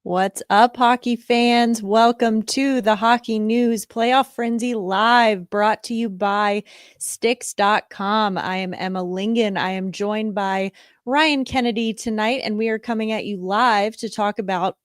What's up, hockey fans? Welcome to the Hockey News Playoff Frenzy Live, brought to you by Sticks.com. I am Emma Lingen. I am joined by Ryan Kennedy tonight, and we are coming at you live to talk about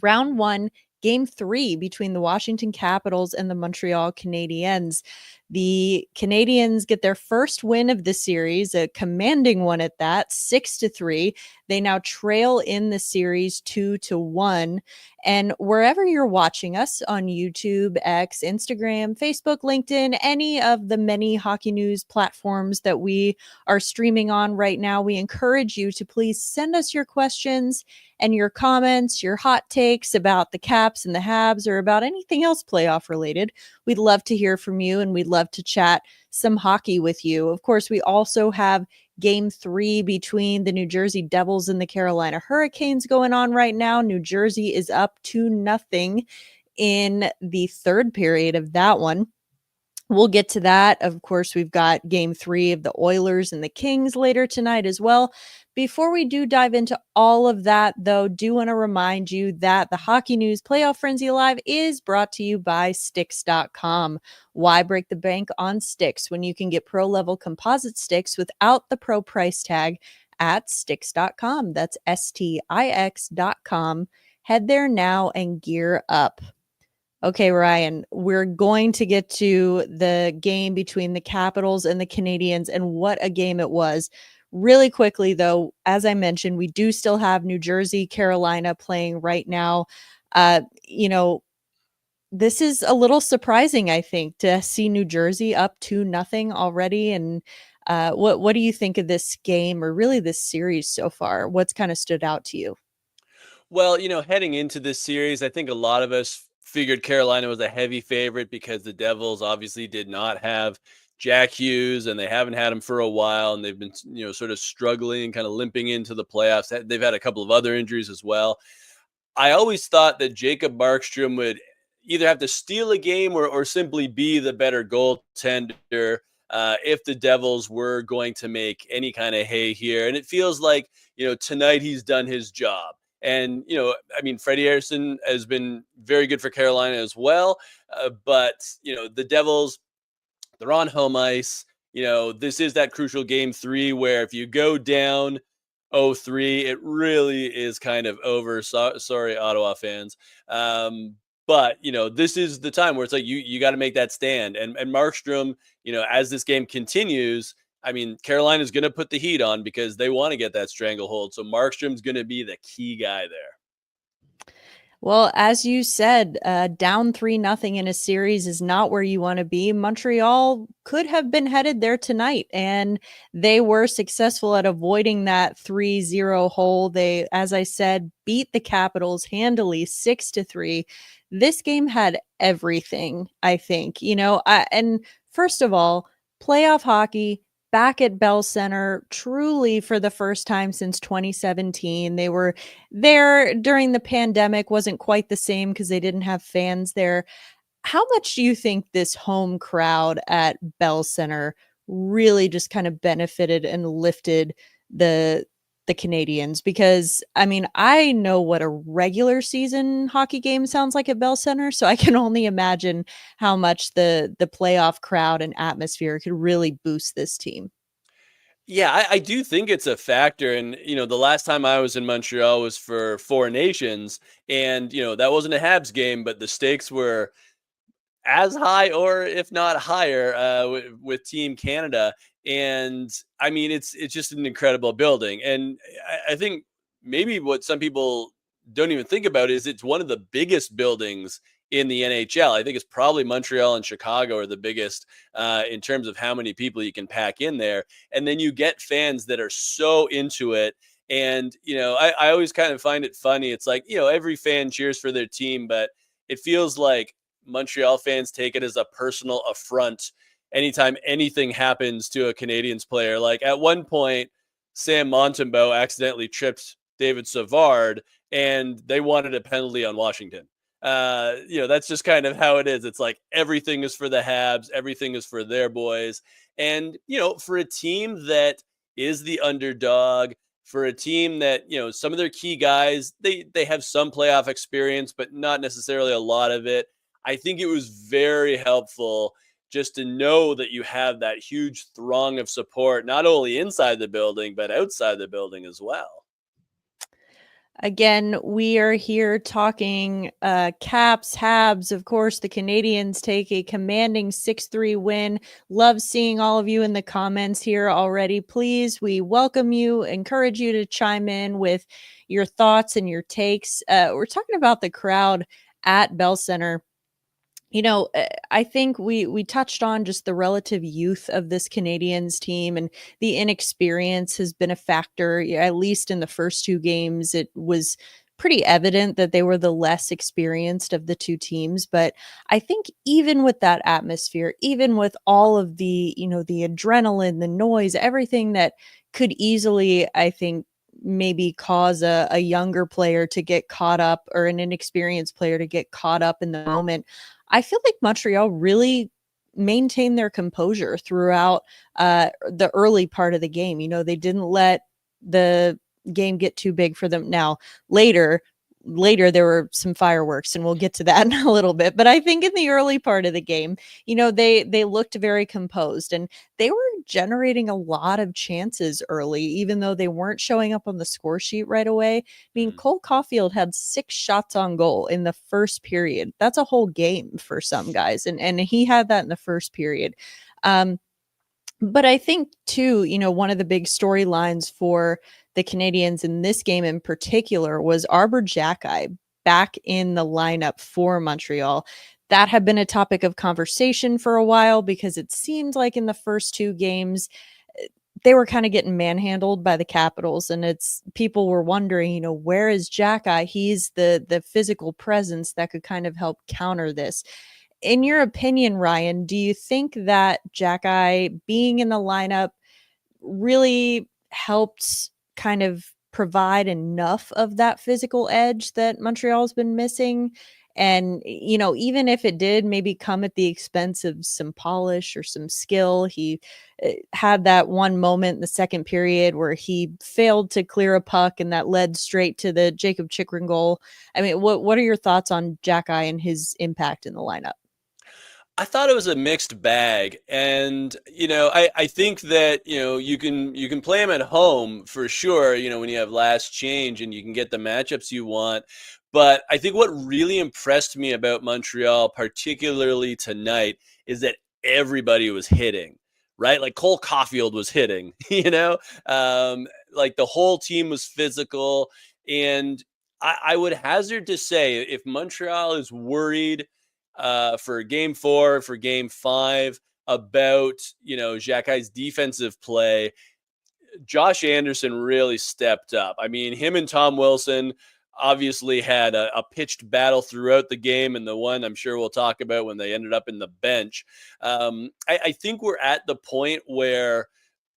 round one, game three between the Washington Capitals and the Montreal Canadiens. The Canadiens get their first win of the series, a commanding one at that, 6-3. They now trail in the series 2-1. And wherever you're watching us on YouTube, X, Instagram, Facebook, LinkedIn, any of the many hockey news platforms that we are streaming on right now, we encourage you to please send us your questions and your comments, your hot takes about the Caps and the Habs, or about anything else playoff related. We'd love to hear from you, and we'd love to chat some hockey with you. Of course, we also have game three between the New Jersey Devils and the Carolina Hurricanes going on right now. New Jersey is up 2-0 in the third period of that one. We'll get to that. Of course, we've got game three of the Oilers and the Kings later tonight as well. Before we do dive into all of that, though, do want to remind you that the Hockey News Playoff Frenzy Live is brought to you by Sticks.com. Why break the bank on sticks when you can get pro-level composite sticks without the pro price tag at Sticks.com? That's Stix.com. Head there now and gear up. Okay, Ryan, we're going to get to the game between the Capitals and the Canadiens, and what a game it was. Really quickly, though, as I mentioned, we do still have New Jersey, Carolina playing right now. Uh, you know, this is a little surprising, I think, to see New Jersey up 2-0 already. And what do you think of this game, or really this series so far? What's kind of stood out to you? Well, heading into this series, I think a lot of us figured Carolina was a heavy favorite because the Devils obviously did not have Jack Hughes, and they haven't had him for a while, and they've been, sort of struggling, kind of limping into the playoffs. They've had a couple of other injuries as well. I always thought that Jacob Markstrom would either have to steal a game or simply be the better goaltender if the Devils were going to make any kind of hay here. And it feels like, tonight he's done his job. And, I mean, Freddie Harrison has been very good for Carolina as well. But, the Devils, they're on home ice. This is that crucial game three where if you go down 0-3, it really is kind of over. Sorry, Ottawa fans. But this is the time where it's like you got to make that stand. And Markstrom, as this game continues, I mean, Carolina's going to put the heat on because they want to get that stranglehold. So Markstrom's going to be the key guy there. Well, as you said, down 3-0 in a series is not where you want to be. Montreal could have been headed there tonight, and they were successful at avoiding that 3-0 hole. They, as I said, beat the Capitals handily 6-3. This game had everything, I think. And first of all, playoff hockey back at Bell Center, truly for the first time since 2017. They were there during the pandemic, wasn't quite the same because they didn't have fans there. How much do you think this home crowd at Bell Center really just kind of benefited and lifted the Canadiens? Because I mean, I know what a regular season hockey game sounds like at Bell Center, so I can only imagine how much the playoff crowd and atmosphere could really boost this team. Yeah, I do think it's a factor. And, the last time I was in Montreal was for Four Nations. And, that wasn't a Habs game, but the stakes were as high or if not higher with Team Canada. And I mean, it's just an incredible building. And I think maybe what some people don't even think about is it's one of the biggest buildings in the NHL. I think it's probably Montreal and Chicago are the biggest in terms of how many people you can pack in there. And then you get fans that are so into it. And, I always kind of find it funny. It's like, every fan cheers for their team, but it feels like Montreal fans take it as a personal affront anytime anything happens to a Canadiens player. Like at one point, Sam Montembeault accidentally tripped David Savard, and they wanted a penalty on Washington. That's just kind of how it is. It's like everything is for the Habs, everything is for their boys. And, for a team that is the underdog, for a team that, some of their key guys, they have some playoff experience, but not necessarily a lot of it. I think it was very helpful just to know that you have that huge throng of support, not only inside the building, but outside the building as well. Again, we are here talking Caps, Habs. Of course, the Canadiens take a commanding 6-3 win. Love seeing all of you in the comments here already. Please, we welcome you, encourage you to chime in with your thoughts and your takes. We're talking about the crowd at Bell Center. I think we touched on just the relative youth of this Canadiens team, and the inexperience has been a factor. At least in the first two games, it was pretty evident that they were the less experienced of the two teams. But I think even with that atmosphere, even with all of the adrenaline, the noise, everything that could easily, I think, maybe cause a younger player to get caught up, or an inexperienced player to get caught up in the moment, I feel like Montreal really maintained their composure throughout the early part of the game. They didn't let the game get too big for them. Now, later there were some fireworks, and we'll get to that in a little bit. But I think in the early part of the game, they looked very composed, and they were generating a lot of chances early, even though they weren't showing up on the score sheet right away. I mean, Cole Caulfield had 6 shots on goal in the first period. That's a whole game for some guys, and he had that in the first period. But I think too, one of the big storylines for the Canadiens in this game in particular was Arbor Xhekaj back in the lineup for Montreal. That had been a topic of conversation for a while, because it seemed like in the first two games they were kind of getting manhandled by the Capitals, and people were wondering, where is Xhekaj? He's the physical presence that could kind of help counter this. In your opinion, Ryan, do you think that Xhekaj being in the lineup really helped kind of provide enough of that physical edge that Montreal's been missing? And, even if it did maybe come at the expense of some polish or some skill, he had that one moment in the second period where he failed to clear a puck, and that led straight to the Jacob Chychrun goal. I mean, what are your thoughts on Xhekaj and his impact in the lineup? I thought it was a mixed bag, and I think that you can play him at home for sure. When you have last change and you can get the matchups you want. But I think what really impressed me about Montreal, particularly tonight, is that everybody was hitting, right? Like Cole Caulfield was hitting, like the whole team was physical, and I would hazard to say if Montreal is worried for game 4, for game 5, about, Xhekaj's defensive play, Josh Anderson really stepped up. I mean, him and Tom Wilson obviously had a pitched battle throughout the game, and the one I'm sure we'll talk about when they ended up in the bench. I think we're at the point where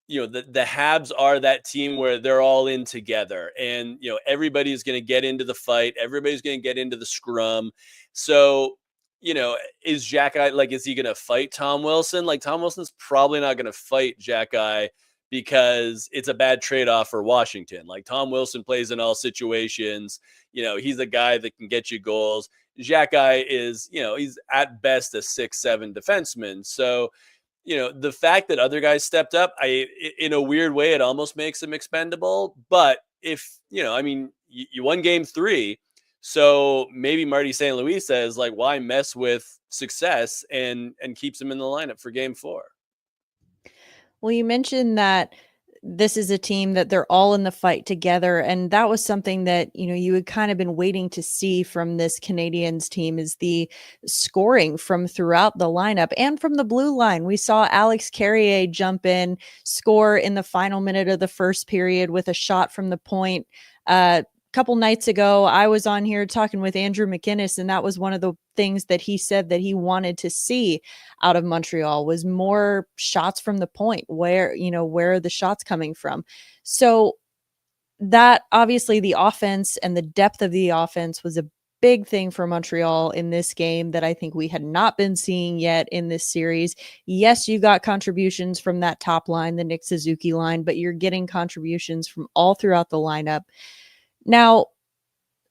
the Habs are that team where they're all in together, and everybody's going to get into the fight, everybody's going to get into the scrum. So is Xhekaj, like, is he going to fight Tom Wilson? Like, Tom Wilson's probably not going to fight Xhekaj because it's a bad trade-off for Washington. Like, Tom Wilson plays in all situations. He's a guy that can get you goals. Xhekaj is, he's at best a 6-7 defenseman. So, the fact that other guys stepped up, in a weird way, it almost makes him expendable. But if, you won game 3, so maybe Marty St. Louis says, like, why mess with success, and keeps him in the lineup for game 4. Well, you mentioned that this is a team that they're all in the fight together. And that was something that, you had kind of been waiting to see from this Canadiens team, is the scoring from throughout the lineup and from the blue line. We saw Alex Carrier jump in, score in the final minute of the first period with a shot from the point. Couple nights ago, I was on here talking with Andrew McInnes, and that was one of the things that he said that he wanted to see out of Montreal was more shots from the point. Where are the shots coming from? So that obviously the offense and the depth of the offense was a big thing for Montreal in this game that I think we had not been seeing yet in this series. Yes, you got contributions from that top line, the Nick Suzuki line, but you're getting contributions from all throughout the lineup. Now,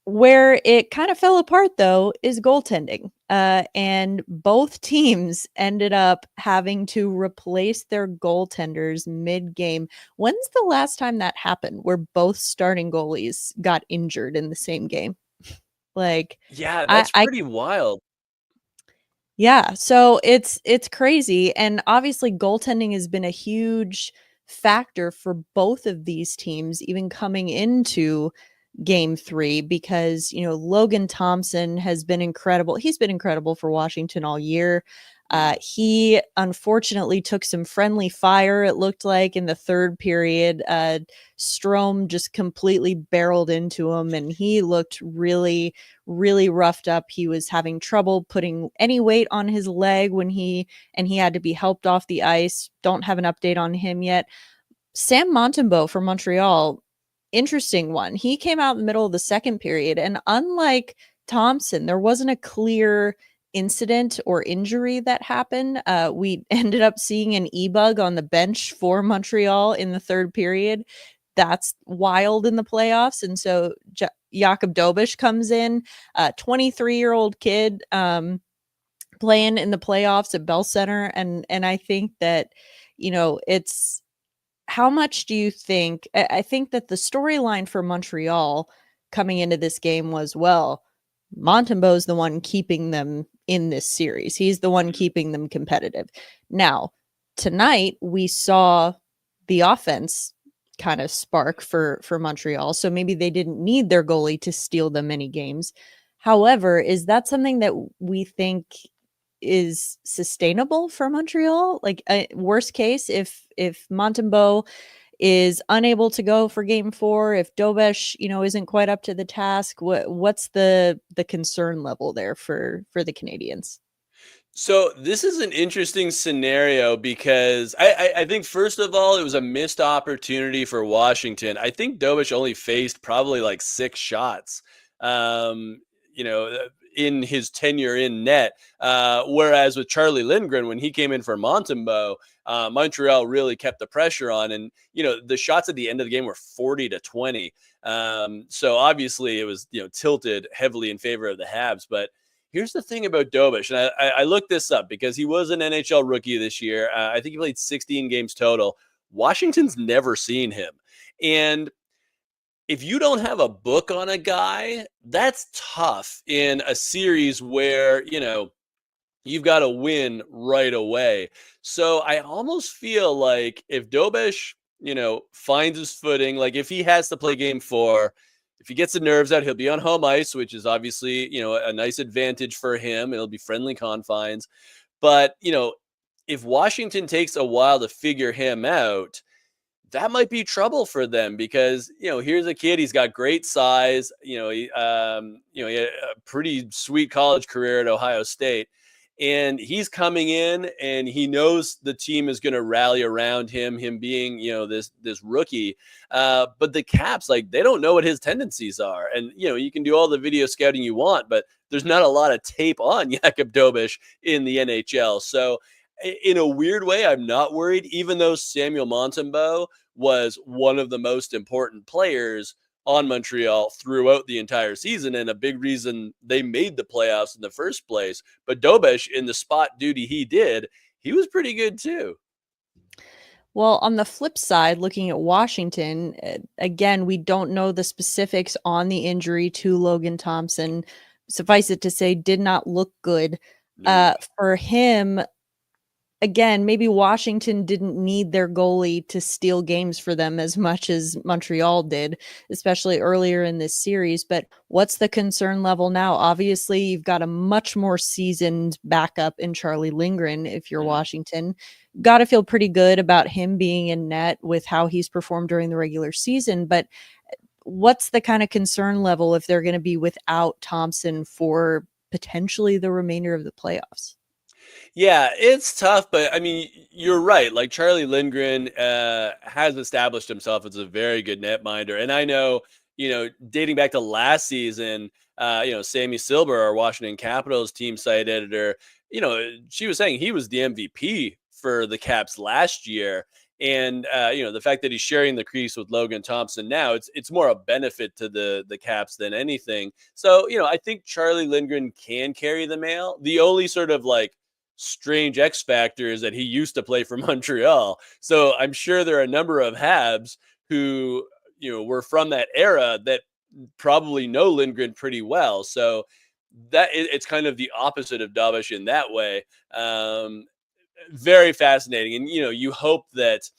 where it kind of fell apart, though, is goaltending. And both teams ended up having to replace their goaltenders mid-game. When's the last time that happened where both starting goalies got injured in the same game? Like, Yeah, I, that's I pretty wild. yeah, so it's crazy, and obviously goaltending has been a huge factor for both of these teams even coming into game 3 because, Logan Thompson has been incredible. He's been incredible for Washington all year. He unfortunately took some friendly fire, it looked like, in the third period. Strome just completely barreled into him, and he looked really, really roughed up. He was having trouble putting any weight on his leg and he had to be helped off the ice. Don't have an update on him yet. Sam Montembeault from Montreal, interesting one. He came out in the middle of the second period, and unlike Thompson, there wasn't a clear incident or injury that happened. We ended up seeing an e-bug on the bench for Montreal in the third period. That's wild in the playoffs. And so Jakob Dobish comes in, a 23-year-old kid, playing in the playoffs at Bell Center. And I think that, it's how much do you think? I think that the storyline for Montreal coming into this game was, well, Montembeault's the one keeping them in this series. He's the one keeping them competitive. Now, tonight we saw the offense kind of spark for Montreal, so maybe they didn't need their goalie to steal them many games. However, is that something that we think is sustainable for Montreal? Like, worst case, if Montembeault is unable to go for game 4, if Dobesh, isn't quite up to the task, what's the concern level there for the Canadiens? So this is an interesting scenario because I think first of all it was a missed opportunity for Washington. I think Dobish only faced probably like 6 shots, um, you know, in his tenure in net. Whereas with Charlie Lindgren, when he came in for Montembeault, Montreal really kept the pressure on, and the shots at the end of the game were 40-20. So obviously it was tilted heavily in favor of the Habs, but. Here's the thing about Dobish, and I looked this up because he was an NHL rookie this year. I think he played 16 games total. Washington's never seen him. And if you don't have a book on a guy, that's tough in a series where, you've got to win right away. So I almost feel like if Dobish, finds his footing, like if he has to play game 4, if he gets the nerves out, he'll be on home ice, which is obviously, a nice advantage for him. It'll be friendly confines. But, if Washington takes a while to figure him out, that might be trouble for them because, here's a kid, he's got great size, he had a pretty sweet college career at Ohio State. And he's coming in and he knows the team is going to rally around him being, this rookie. But the Caps, like, they don't know what his tendencies are. And, you can do all the video scouting you want, but there's not a lot of tape on Jakob Dobish in the NHL. So in a weird way, I'm not worried, even though Samuel Montembeault was one of the most important players on Montreal throughout the entire season and a big reason they made the playoffs in the first place. But Dobish, in the spot duty he did, he was pretty good too. Well, on the flip side, looking at Washington, again, we don't know the specifics on the injury to Logan Thompson. Suffice it to say, did not look good. No. For him, again, maybe Washington didn't need their goalie to steal games for them as much as Montreal did, especially earlier in this series. But what's the concern level now? Obviously, you've got a much more seasoned backup in Charlie Lindgren if you're Washington. Got to feel pretty good about him being in net with how he's performed during the regular season. But what's the kind of concern level if they're going to be without Thompson for potentially the remainder of the playoffs? Yeah, it's tough, but I mean, you're right. Like Charlie Lindgren has established himself as a very good netminder, and I know dating back to last season, Sammy Silber, our Washington Capitals team site editor, she was saying he was the MVP for the Caps last year. And the fact that he's sharing the crease with Logan Thompson now, it's more a benefit to the Caps than anything. So I think Charlie Lindgren can carry the mail. The only sort of like strange X factor is that he used to play for Montreal, so I'm sure there are a number of Habs who were from that era that probably know Lindgren pretty well. So it's kind of the opposite of Dabish in that way. Very fascinating. And, you hope that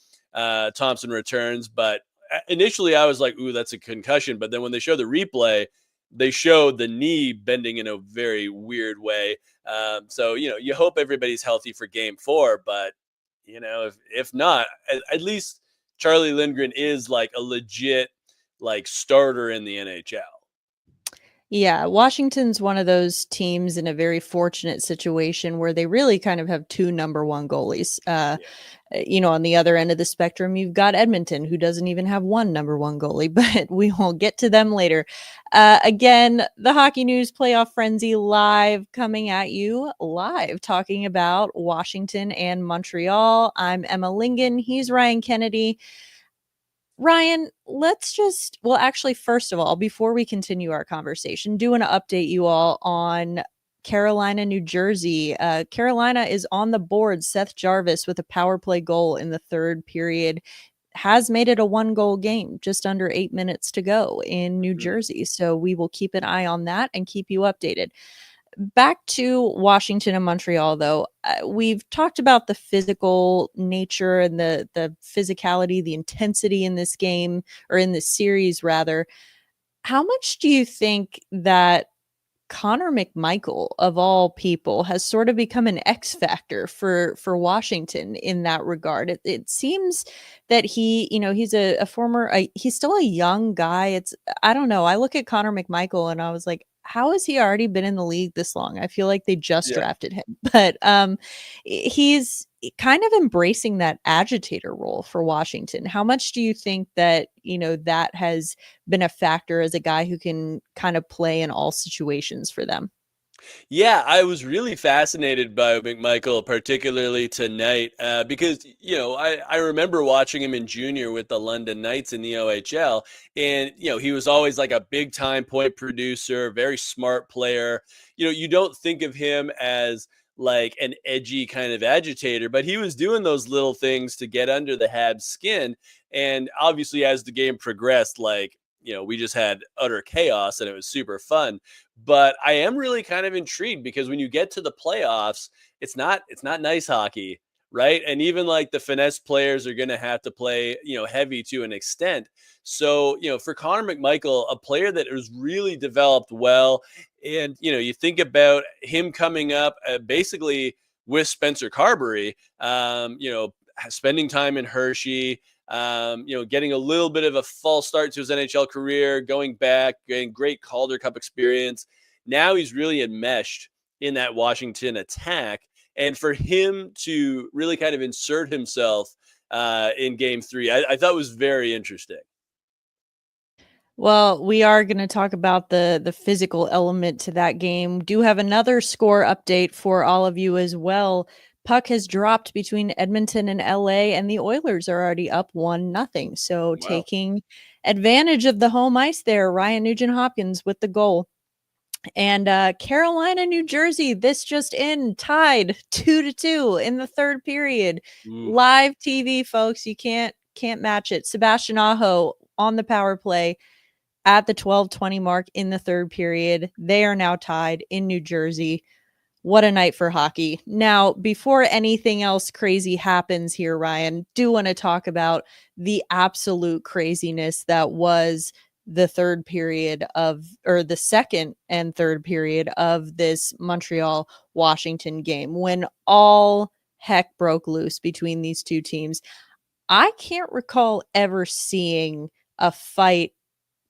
Thompson returns. But initially I was like, ooh, that's a concussion. But then when they show the replay, they show the knee bending in a very weird way. So, you hope everybody's healthy for game 4. But, if not, at least Charlie Lindgren is like a legit like starter in the NHL. Yeah, Washington's one of those teams in a very fortunate situation where they really kind of have two number one goalies. On the other end of the spectrum, you've got Edmonton, who doesn't even have one number one goalie, but we will get to them later. Again, the Hockey News Playoff Frenzy live, coming at you live, talking about Washington and Montreal. I'm Emma Lingen. He's Ryan Kennedy. Ryan, actually, first of all, before we continue our conversation, do want to update you all on Carolina, New Jersey. Carolina is on the board. Seth Jarvis with a power play goal in the third period has made it a 1-goal game, just under 8 minutes to go in New Jersey. So we will keep an eye on that and keep you updated. Back to Washington and Montreal, though, we've talked about the physical nature and the physicality, the intensity in this game, or in this series, rather. How much do you think that Conor McMichael, of all people, has sort of become an X factor for Washington in that regard? It seems that he's he's still a young guy. I don't know. I look at Conor McMichael and I was like, how has he already been in the league this long? I feel like they just drafted him, but he's kind of embracing that agitator role for Washington. How much do you think that, that has been a factor as a guy who can kind of play in all situations for them? Yeah, I was really fascinated by McMichael, particularly tonight, because I remember watching him in junior with the London Knights in the OHL, and he was always like a big time point producer, very smart player. You don't think of him as like an edgy kind of agitator, but he was doing those little things to get under the Habs skin. And obviously, as the game progressed, we just had utter chaos and it was super fun. But I am really kind of intrigued because when you get to the playoffs, it's not nice hockey, right? And even like the finesse players are going to have to play, heavy to an extent. So, for Conor McMichael, a player that has really developed well, and you think about him coming up basically with Spencer Carberry, spending time in Hershey, getting a little bit of a false start to his NHL career, going back, getting great Calder Cup experience. Now he's really enmeshed in that Washington attack. And for him to really kind of insert himself in game 3, I thought was very interesting. Well, we are going to talk about the physical element to that game. Do have another score update for all of you as well. Puck has dropped between Edmonton and LA, and the Oilers are already up 1-0. So taking advantage of the home ice there, Ryan Nugent-Hopkins with the goal. And Carolina, New Jersey, this just in, tied 2-2 in the third period. Live TV, folks. You can't match it. Sebastian Aho on the power play at the 12:20 mark in the third period. They are now tied in New Jersey. What a night for hockey. Now, before anything else crazy happens here, Ryan, do want to talk about the absolute craziness that was the second and third period of this Montreal Washington game, when all heck broke loose between these two teams. I can't recall ever seeing a fight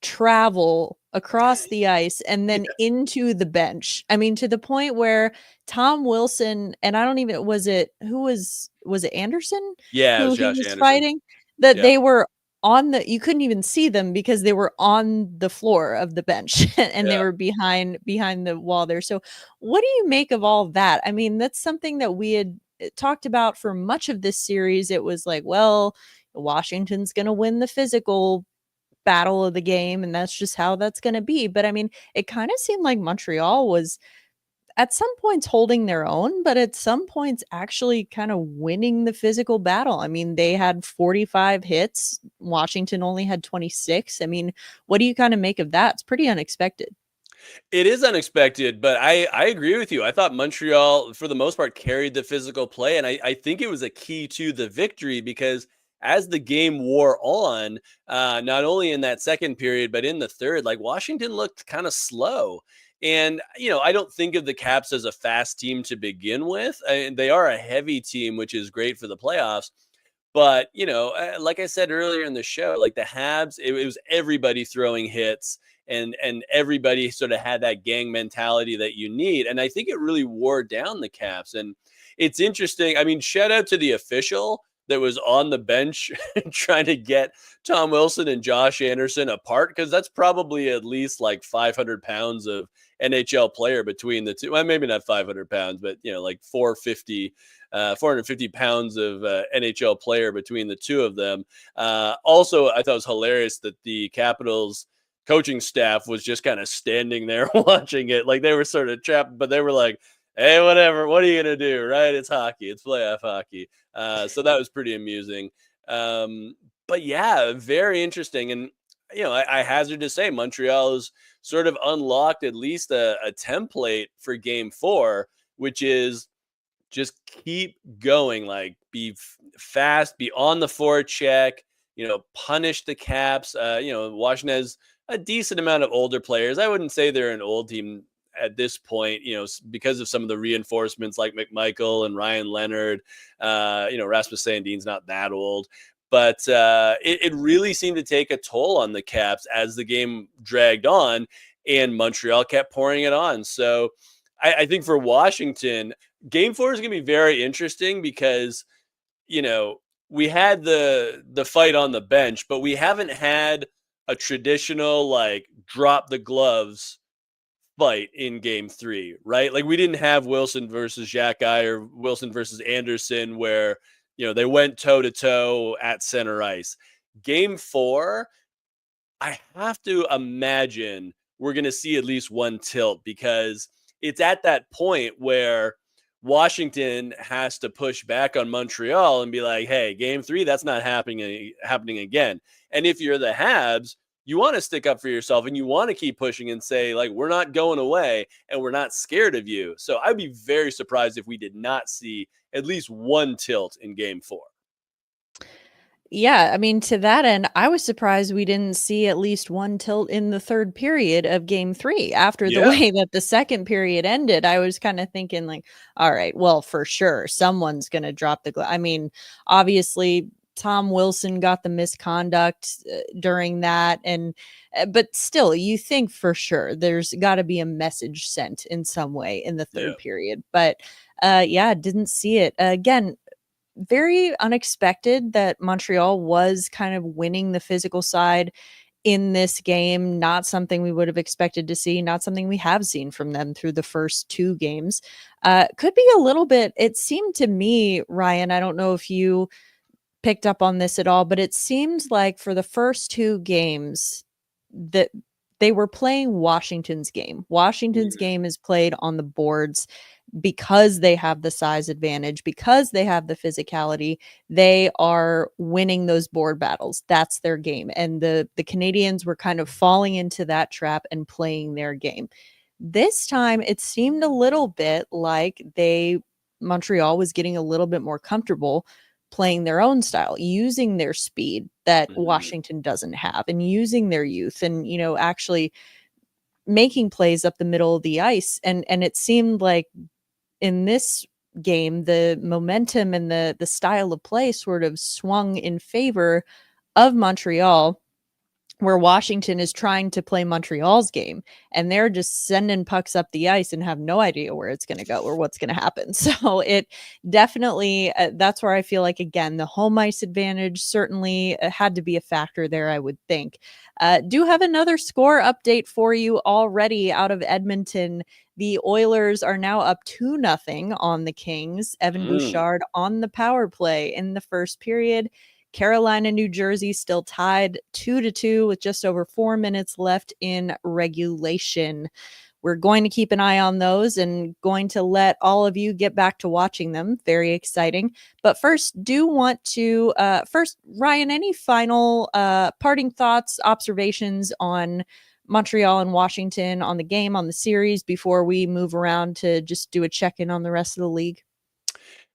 travel across the ice and then into the bench. I mean, to the point where Tom Wilson, and I don't even, was it Anderson? Yeah, it Who was he Josh was Anderson. fighting? That they were you couldn't even see them because they were on the floor of the bench and they Yeah. were behind the wall there. So what do you make of all that? I mean, that's something that we had talked about for much of this series. It was like, well, Washington's going to win the physical battle of the game, and that's just how that's going to be. But I mean, it kind of seemed like Montreal was at some points holding their own, but at some points actually kind of winning the physical battle. I mean, they had 45 hits. Washington only had 26. I mean, what do you kind of make of that? It's pretty unexpected. It is unexpected, but I agree with you. I thought Montreal, for the most part, carried the physical play, and I think it was a key to the victory because as the game wore on, not only in that second period but in the third, like Washington looked kind of slow. And I don't think of the Caps as a fast team to begin with. They are a heavy team, which is great for the playoffs. But like I said earlier in the show, like the Habs, it was everybody throwing hits, and everybody sort of had that gang mentality that you need. And I think it really wore down the Caps. And it's interesting. I mean, shout out to the official that was on the bench trying to get Tom Wilson and Josh Anderson apart, because that's probably at least like 500 pounds of NHL player between the two. Well, maybe not 500 pounds, but like 450 pounds of NHL player between the two of them. Also, I thought it was hilarious that the Capitals coaching staff was just kind of standing there watching it. Like they were sort of trapped, but they were like, hey, whatever, what are you going to do? Right. It's hockey. It's playoff hockey. So that was pretty amusing. But yeah, very interesting. And, I hazard to say Montreal has sort of unlocked at least a template for game 4, which is just keep going, like be fast, be on the forecheck, punish the Caps. Washington has a decent amount of older players. I wouldn't say they're an old team at this point, because of some of the reinforcements like McMichael and Ryan Leonard. Rasmus Sandin's not that old. But it really seemed to take a toll on the Caps as the game dragged on, and Montreal kept pouring it on. So I think for Washington, game 4 is going to be very interesting because, we had the fight on the bench, but we haven't had a traditional like drop the gloves fight in game 3, right? Like we didn't have Wilson versus Xhekaj or Wilson versus Anderson where, they went toe to toe at center ice. Game 4, I have to imagine we're going to see at least one tilt because it's at that point where Washington has to push back on Montreal and be like, hey, game 3, that's not happening again. And if you're the Habs, you want to stick up for yourself and you want to keep pushing and say, like, we're not going away and we're not scared of you. So I'd be very surprised if we did not see at least one tilt in game 4. Yeah, I mean, to that end, I was surprised we didn't see at least one tilt in the third period of game 3 after the Yeah. way that the second period ended. I was kind of thinking like, all right, well, for sure, someone's going to drop the I mean, obviously Tom Wilson got the misconduct during that and but still you think for sure there's got to be a message sent in some way in the Yeah. third period. But yeah, didn't see it. Again, very unexpected that Montreal was kind of winning the physical side in this game. Not something we would have expected to see, not something we have seen from them through the first 2 games. Could be a little bit, it seemed to me, Ryan, I don't know if you picked up on this at all, but it seemed like for the first 2 games that they were playing Washington's game. Washington's Mhm. game is played on the boards because they have the size advantage, because they have the physicality, they are winning those board battles. That's their game. And the Canadiens were kind of falling into that trap and playing their game. This time it seemed a little bit like Montreal was getting a little bit more comfortable playing their own style, using their speed that Mhm. Washington doesn't have and using their youth and actually making plays up the middle of the ice. And it seemed like in this game, the momentum and the style of play sort of swung in favor of Montreal. where Washington is trying to play Montreal's game and they're just sending pucks up the ice and have no idea where it's going to go or what's going to happen. So it definitely, that's where I feel like, again, the home ice advantage certainly had to be a factor there, I would think. Do have another score update for you already out of Edmonton. The Oilers are now up 2-0 on the Kings. Evan Bouchard on the power play in the first period. Carolina, New Jersey still tied 2-2 with just over 4 minutes left in regulation. We're going to keep an eye on those and going to let all of you get back to watching them. Very exciting. But first, do want to Ryan, any final parting thoughts, observations on Montreal and Washington, on the game, on the series, before we move around to just do a check-in on the rest of the league?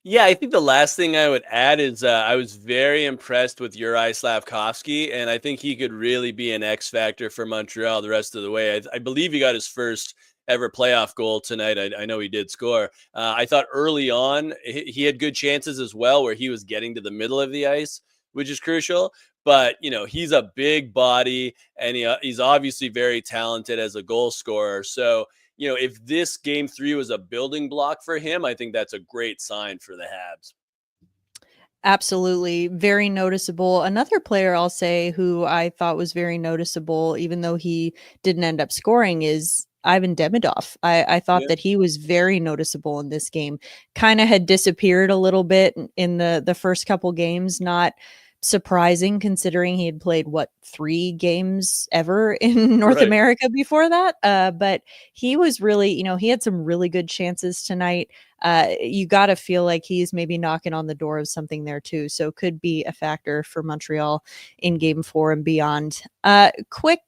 Yeah, I think the last thing I would add is I was very impressed with Uri Slavkovsky, and I think he could really be an X factor for Montreal the rest of the way. I believe he got his first ever playoff goal tonight. I know he did score. I thought early on he had good chances as well, where he was getting to the middle of the ice, which is crucial. But he's a big body, and he's obviously very talented as a goal scorer. So if this game 3 was a building block for him, I think that's a great sign for the Habs. Absolutely. Very noticeable. Another player I'll say who I thought was very noticeable, even though he didn't end up scoring, is Ivan Demidov. I thought Yeah. that he was very noticeable in this game. Kind of had disappeared a little bit in the first couple games. Not surprising considering he had played 3 games ever in North Right. America before that. But he was really, he had some really good chances tonight. You got to feel like he's maybe knocking on the door of something there too. So could be a factor for Montreal in game 4 and beyond. Quick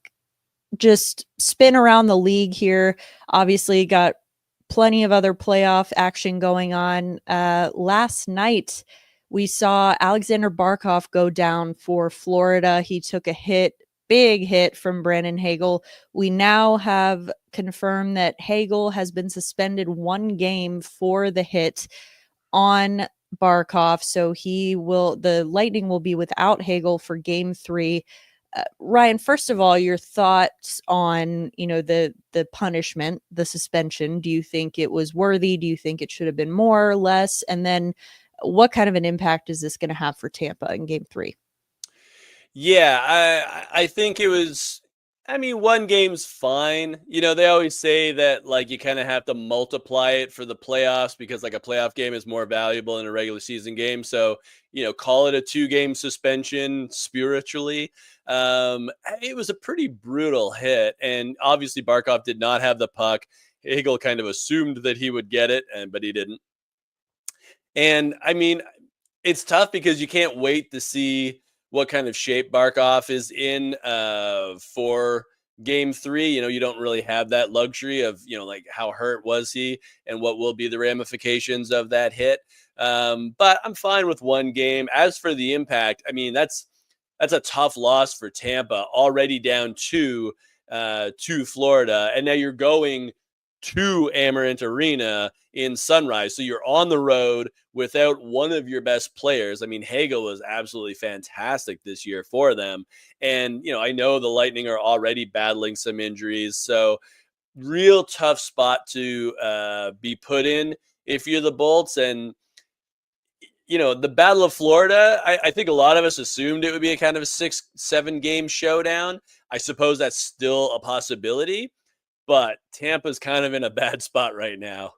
just spin around the league here. Obviously got plenty of other playoff action going on. Last night we saw Alexander Barkov go down for Florida. He took a big hit from Brandon Hagel. We now have confirmed that Hagel has been suspended 1 game for the hit on Barkov. So the Lightning will be without Hagel for game 3. Ryan, first of all, your thoughts on, the punishment, the suspension. Do you think it was worthy? Do you think it should have been more or less? And then what kind of an impact is this going to have for Tampa in game 3? Yeah, I think it was. I mean, 1 game's fine. They always say that like you kind of have to multiply it for the playoffs because like a playoff game is more valuable than a regular season game. So call it a 2-game suspension spiritually. It was a pretty brutal hit, and obviously Barkov did not have the puck. Hagel kind of assumed that he would get it, but he didn't. And I mean, it's tough because you can't wait to see what kind of shape Barkov is in for game 3. You don't really have that luxury of, like how hurt was he and what will be the ramifications of that hit. But I'm fine with 1 game. As for the impact, I mean, that's a tough loss for Tampa, already down 2 to Florida. And now you're going to Amarant Arena in Sunrise. So you're on the road without one of your best players. I mean, Hagel was absolutely fantastic this year for them. And, I know the Lightning are already battling some injuries. So real tough spot to be put in if you're the Bolts. And, the Battle of Florida, I think a lot of us assumed it would be a kind of a 6-7 game showdown. I suppose that's still a possibility. But Tampa's kind of in a bad spot right now.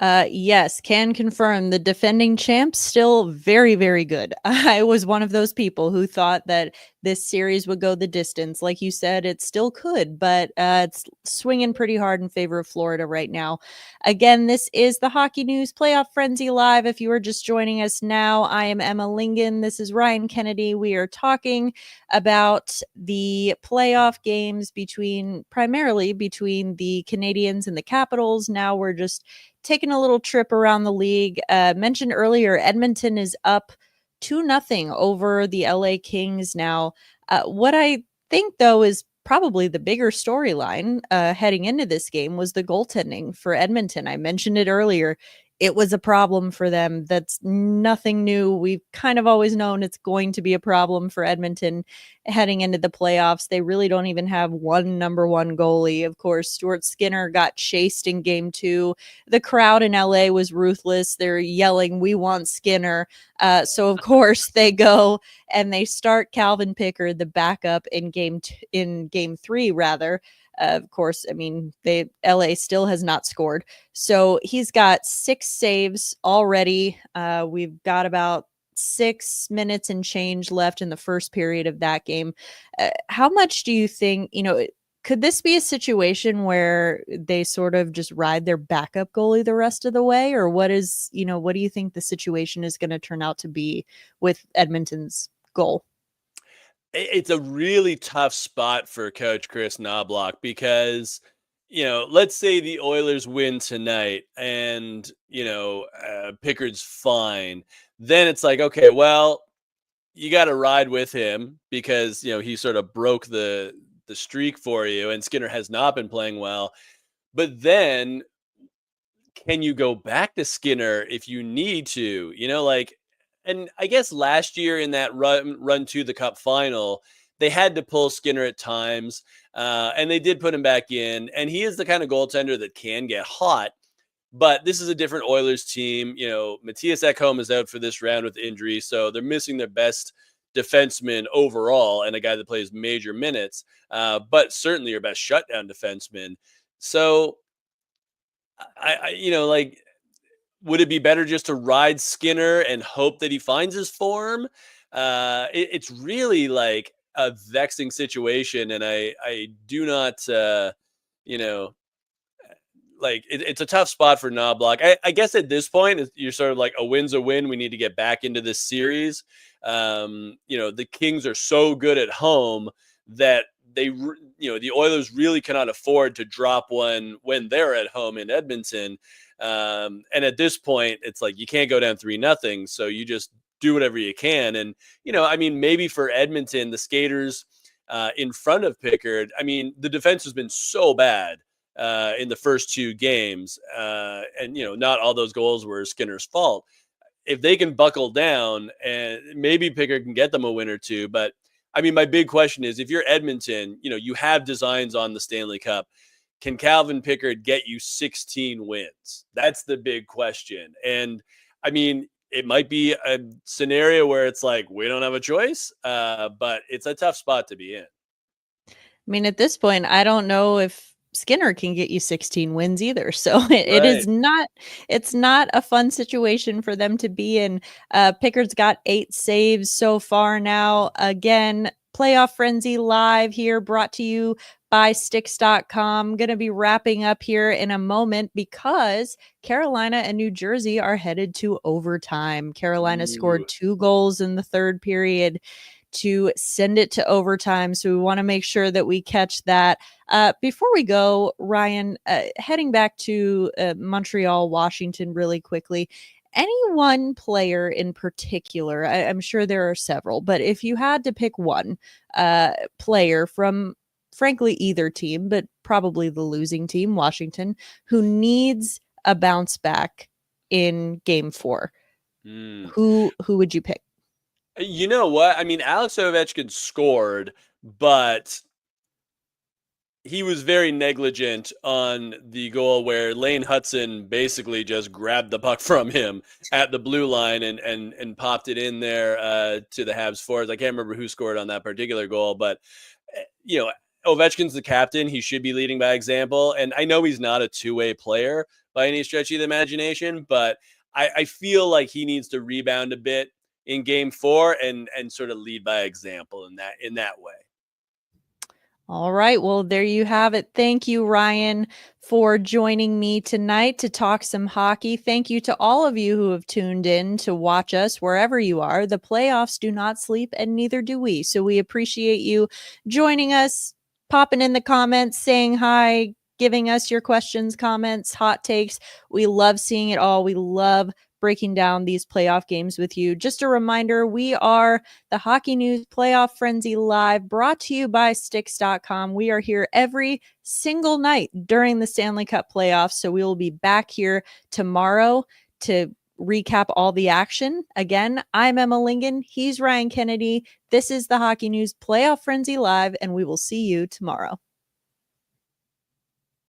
Yes, can confirm the defending champs still very, very good. I was one of those people who thought that this series would go the distance. Like you said, it still could, but it's swinging pretty hard in favor of Florida right now. Again, this is the Hockey News Playoff Frenzy Live. If you are just joining us now, I am Emma Lingen. This is Ryan Kennedy. We are talking about the playoff games primarily between the Canadiens and the Capitals. Now we're just taking a little trip around the league. Mentioned earlier, Edmonton is up 2-0 over the LA Kings now. What I think, though, is probably the bigger storyline heading into this game was the goaltending for Edmonton. I mentioned it earlier. it was a problem for them. That's nothing new. We've kind of always known it's going to be a problem for Edmonton heading into the playoffs. They really don't even have one number one goalie. Of course, Stuart Skinner got chased in game 2. The crowd in LA was ruthless. They're yelling, "We want Skinner." So of course they go and they start Calvin Pickard, the backup, in game 3 rather. Of course, I mean, LA still has not scored. So he's got 6 saves already. We've got about 6 minutes and change left in the first period of that game. How much do you think, could this be a situation where they sort of just ride their backup goalie the rest of the way? Or what do you think the situation is going to turn out to be with Edmonton's goal? It's a really tough spot for Coach Chris Knobloch because, let's say the Oilers win tonight and, Pickard's fine. Then it's like, okay, well, you got to ride with him because, he sort of broke the streak for you and Skinner has not been playing well. But then can you go back to Skinner if you need to? And I guess last year in that run to the Cup final, they had to pull Skinner at times, and they did put him back in. And he is the kind of goaltender that can get hot. But this is a different Oilers team. Matthias Ekholm is out for this round with injury, so they're missing their best defenseman overall and a guy that plays major minutes, but certainly your best shutdown defenseman. So would it be better just to ride Skinner and hope that he finds his form? It's really like a vexing situation, and I do not, it's a tough spot for Knobloch. I guess at this point, you're sort of like, a win's a win. We need to get back into this series. The Kings are so good at home that the Oilers really cannot afford to drop one when they're at home in Edmonton. And at this point, it's like you can't go down 3-0, so you just do whatever you can. And maybe for Edmonton, the skaters in front of Pickard, the defense has been so bad in the first 2 games, and not all those goals were Skinner's fault. If they can buckle down, and maybe Pickard can get them a win or 2, but my big question is, if you're Edmonton, you have designs on the Stanley Cup. Can Calvin Pickard get you 16 wins? That's the big question. And it might be a scenario where it's like, we don't have a choice, but it's a tough spot to be in. At this point, I don't know if Skinner can get you 16 wins either. So it's not a fun situation for them to be in. Pickard's got 8 saves so far now. Again, Playoff Frenzy live here, brought to you by Sticks.com. Going to be wrapping up here in a moment because Carolina and New Jersey are headed to overtime. Carolina scored 2 goals in the third period to send it to overtime. So we want to make sure that we catch that. Before we go, Ryan, heading back to Montreal, Washington really quickly, any one player in particular, I'm sure there are several, but if you had to pick one player from, frankly, either team, but probably the losing team, Washington, who needs a bounce back in game 4, who would you pick? You know what? Alex Ovechkin scored, but he was very negligent on the goal where Lane Hudson basically just grabbed the puck from him at the blue line and popped it in there to the Habs forwards. I can't remember who scored on that particular goal, but Ovechkin's the captain. He should be leading by example. And I know he's not a two-way player by any stretch of the imagination, but I feel like he needs to rebound a bit in game 4 and sort of lead by example in that way. All right. Well, there you have it. Thank you, Ryan, for joining me tonight to talk some hockey. Thank you to all of you who have tuned in to watch us wherever you are. The playoffs do not sleep, and neither do we. So we appreciate you joining us, popping in the comments, saying hi, giving us your questions, comments, hot takes. We love seeing it all. We love breaking down these playoff games with you. Just a reminder, we are the Hockey News Playoff Frenzy Live, brought to you by Sticks.com. We are here every single night during the Stanley Cup playoffs, so we will be back here tomorrow to recap all the action. Again, I'm Emma Lingen. He's Ryan Kennedy. This is the Hockey News Playoff Frenzy Live, and we will see you tomorrow.